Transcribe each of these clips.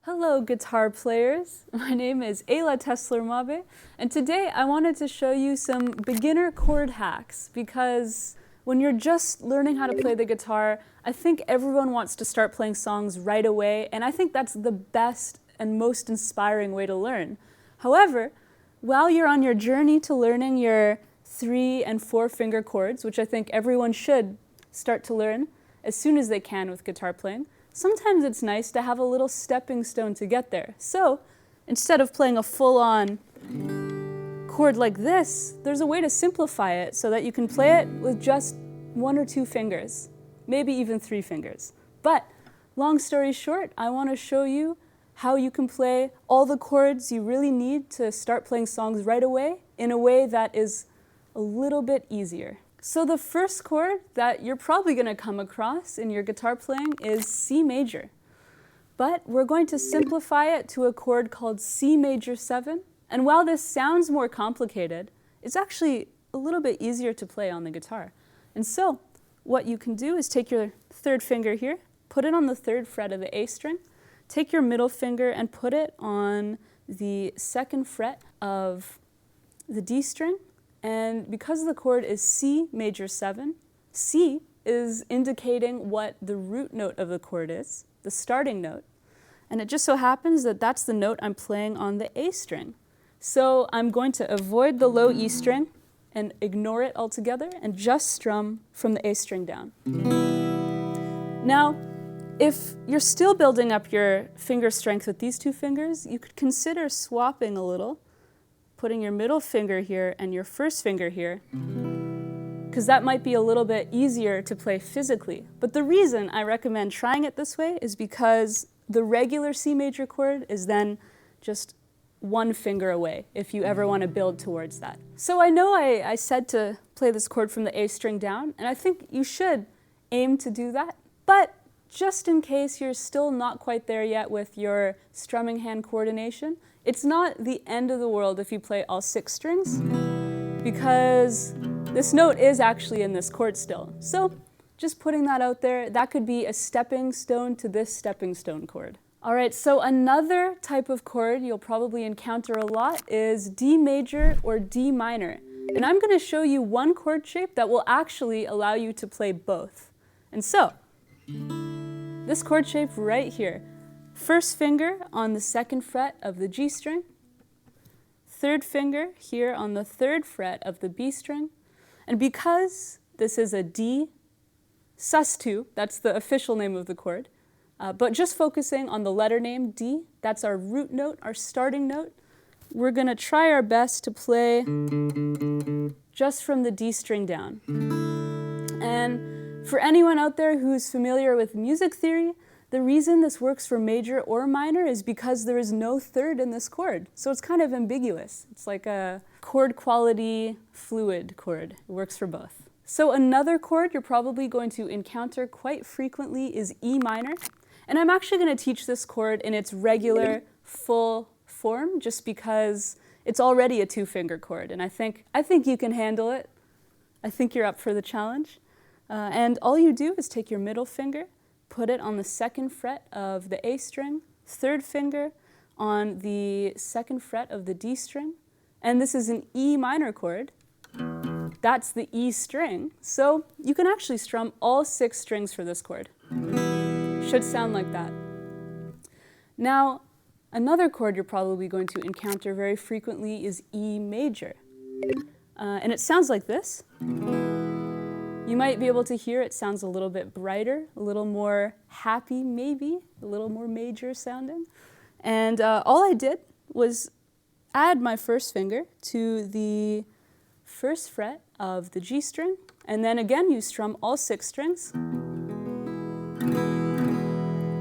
Hello guitar players, my name is Ayla Tesler-Mabe, and today I wanted to show you some beginner chord hacks because when you're just learning how to play the guitar, I think everyone wants to start playing songs right away, and I think that's the best and most inspiring way to learn. However, while you're on your journey to learning your 3 and 4 finger chords, which I think everyone should start to learn as soon as they can with guitar playing, sometimes it's nice to have a little stepping stone to get there. So instead of playing a full-on chord like this, there's a way to simplify it so that you can play it with just 1 or 2 fingers, maybe even 3 fingers. But long story short, I want to show you how you can play all the chords you really need to start playing songs right away in a way that is a little bit easier. So the first chord that you're probably going to come across in your guitar playing is C major. But we're going to simplify it to a chord called C major 7. And while this sounds more complicated, it's actually a little bit easier to play on the guitar. And so what you can do is take your 3rd finger here, put it on the 3rd fret of the A string, take your middle finger and put it on the 2nd fret of the D string. And because the chord is C major 7, C is indicating what the root note of the chord is, the starting note. And it just so happens that that's the note I'm playing on the A string. So I'm going to avoid the low E string and ignore it altogether and just strum from the A string down. Now, if you're still building up your finger strength with these 2 fingers, you could consider swapping a little, putting your middle finger here and your 1st finger here, because that might be a little bit easier to play physically. But the reason I recommend trying it this way is because the regular C major chord is then just 1 finger away if you ever want to build towards that. So I know I said to play this chord from the A string down, and I think you should aim to do that. But just in case you're still not quite there yet with your strumming hand coordination, it's not the end of the world if you play all 6 strings, because this note is actually in this chord still. So just putting that out there, that could be a stepping stone to this stepping stone chord. All right, so another type of chord you'll probably encounter a lot is D major or D minor. And I'm going to show you one chord shape that will actually allow you to play both. And so, this chord shape right here. 1st finger on the 2nd fret of the G string, 3rd finger here on the 3rd fret of the B string, and because this is a D sus2, that's the official name of the chord, but just focusing on the letter name D, that's our root note, our starting note, we're going to try our best to play just from the D string down. And for anyone out there who's familiar with music theory, the reason this works for major or minor is because there is no 3rd in this chord. So it's kind of ambiguous. It's like a chord quality fluid chord. It works for both. So another chord you're probably going to encounter quite frequently is E minor. And I'm actually going to teach this chord in its regular full form just because it's already a 2-finger chord. And I think you can handle it. I think you're up for the challenge. And all you do is take your middle finger, put it on the 2nd fret of the A string, 3rd finger on the 2nd fret of the D string, and this is an E minor chord. That's the E string, so you can actually strum all 6 strings for this chord. Should sound like that. Now, another chord you're probably going to encounter very frequently is E major, and it sounds like this. You might be able to hear it sounds a little bit brighter, a little more happy maybe, a little more major sounding. And all I did was add my 1st finger to the 1st fret of the G string, and then again you strum all 6 strings.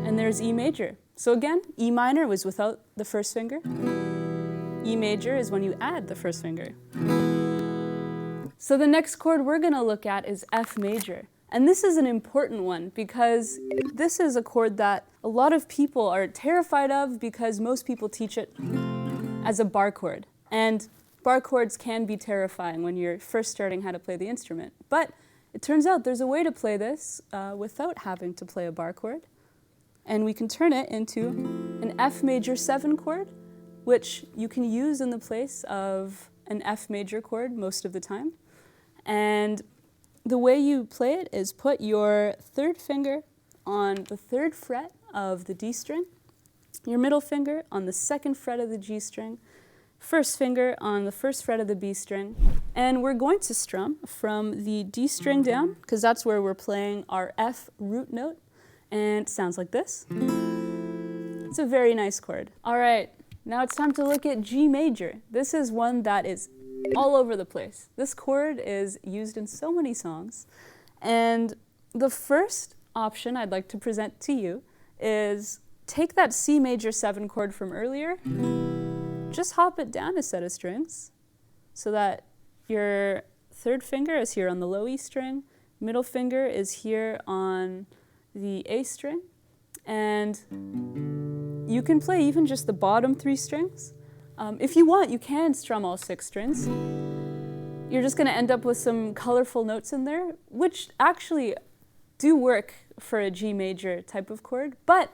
And there's E major. So again, E minor was without the 1st finger. E major is when you add the 1st finger. So the next chord we're going to look at is F major. And this is an important one because this is a chord that a lot of people are terrified of because most people teach it as a bar chord. And bar chords can be terrifying when you're first starting how to play the instrument. But it turns out there's a way to play this without having to play a bar chord. and we can turn it into an F major 7 chord, which you can use in the place of an F major chord most of the time. And the way you play it is put your third finger on the 3rd fret of the D string, your middle finger on the 2nd fret of the G string, first finger on the 1st fret of the B string, and we're going to strum from the D string down, because that's where we're playing our F root note, and it sounds like this. It's a very nice chord. All right, now it's time to look at G major. This is one that is all over the place. This chord is used in so many songs, and the first option I'd like to present to you is take that C major 7 chord from earlier, just hop it down a set of strings so that your 3rd finger is here on the low E string, middle finger is here on the A string, and you can play even just the bottom 3 strings. If you want, you can strum all 6 strings. You're just going to end up with some colorful notes in there, which actually do work for a G major type of chord, but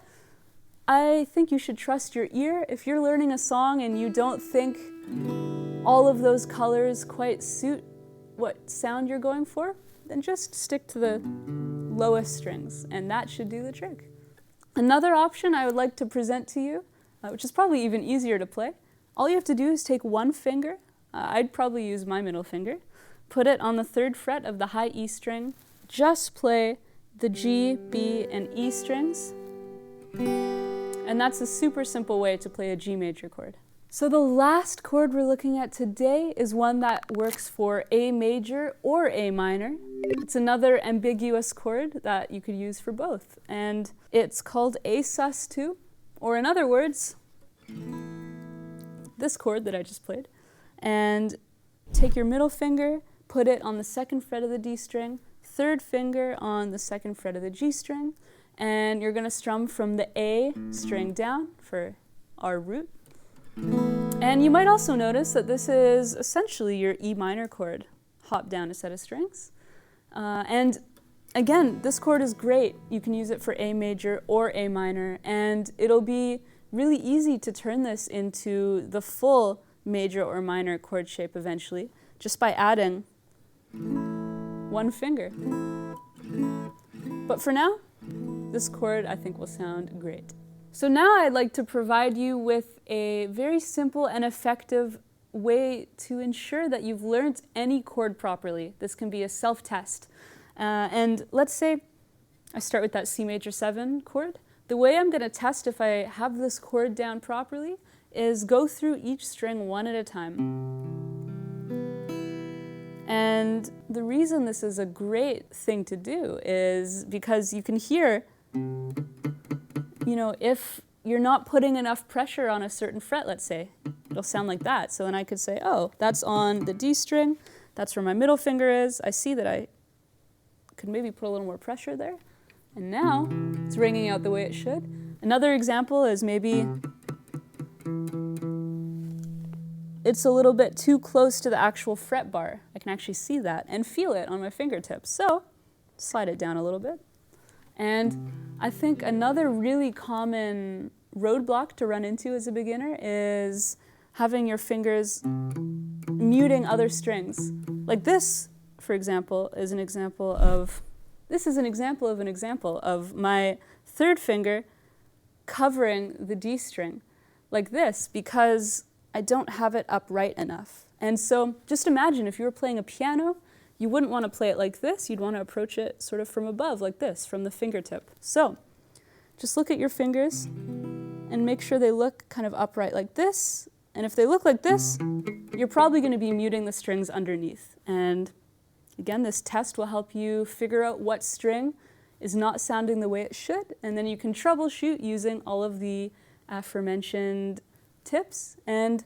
I think you should trust your ear. If you're learning a song and you don't think all of those colors quite suit what sound you're going for, then just stick to the lowest strings, and that should do the trick. Another option I would like to present to you, which is probably even easier to play, all you have to do is take one finger, I'd probably use my middle finger, put it on the 3rd fret of the high E string, just play the G, B, and E strings, and that's a super simple way to play a G major chord. So the last chord we're looking at today is one that works for A major or A minor. It's another ambiguous chord that you could use for both, and it's called A sus2, or in other words, this chord that I just played. And take your middle finger, put it on the 2nd fret of the D string, 3rd finger on the 2nd fret of the G string, and you're going to strum from the A string down for our root. And you might also notice that this is essentially your E minor chord. Hop down a set of strings. And again, this chord is great. You can use it for A major or A minor, and it'll be really easy to turn this into the full major or minor chord shape eventually, just by adding one finger. But for now, this chord I think will sound great. So now I'd like to provide you with a very simple and effective way to ensure that you've learned any chord properly. This can be a self-test. And let's say I start with that C major 7 chord. The way I'm going to test if I have this chord down properly is go through each string one at a time. And the reason this is a great thing to do is because you can hear, if you're not putting enough pressure on a certain fret, let's say, it'll sound like that. So then I could say, oh, that's on the D string, that's where my middle finger is. I see that I could maybe put a little more pressure there. And now it's ringing out the way it should. Another example is maybe it's a little bit too close to the actual fret bar. I can actually see that and feel it on my fingertips. So slide it down a little bit. And I think another really common roadblock to run into as a beginner is having your fingers muting other strings. Like this, for example, is an example of my 3rd finger covering the D string like this because I don't have it upright enough. And so just imagine if you were playing a piano, you wouldn't want to play it like this. You'd want to approach it sort of from above, like this, from the fingertip. So just look at your fingers and make sure they look kind of upright like this. And if they look like this, you're probably going to be muting the strings underneath. And again, this test will help you figure out what string is not sounding the way it should, and then you can troubleshoot using all of the aforementioned tips, and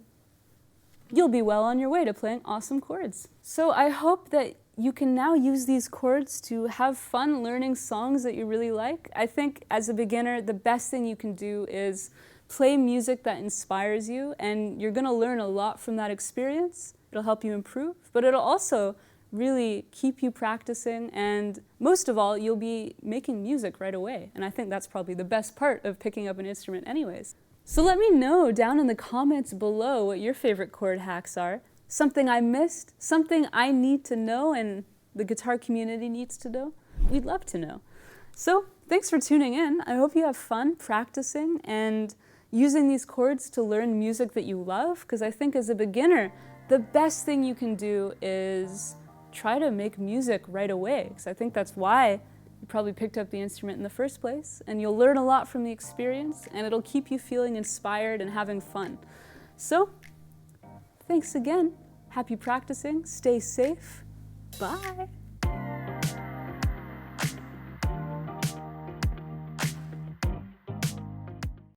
you'll be well on your way to playing awesome chords. So I hope that you can now use these chords to have fun learning songs that you really like. I think as a beginner, the best thing you can do is play music that inspires you, and you're going to learn a lot from that experience. It'll help you improve, but it'll also really keep you practicing, and most of all, you'll be making music right away. And I think that's probably the best part of picking up an instrument anyways. So let me know down in the comments below what your favorite chord hacks are. Something I missed, something I need to know and the guitar community needs to know. We'd love to know. So thanks for tuning in. I hope you have fun practicing and using these chords to learn music that you love, because I think as a beginner, the best thing you can do is try to make music right away, because I think that's why you probably picked up the instrument in the first place, and you'll learn a lot from the experience, and it'll keep you feeling inspired and having fun. So, thanks again. Happy practicing. Stay safe. Bye.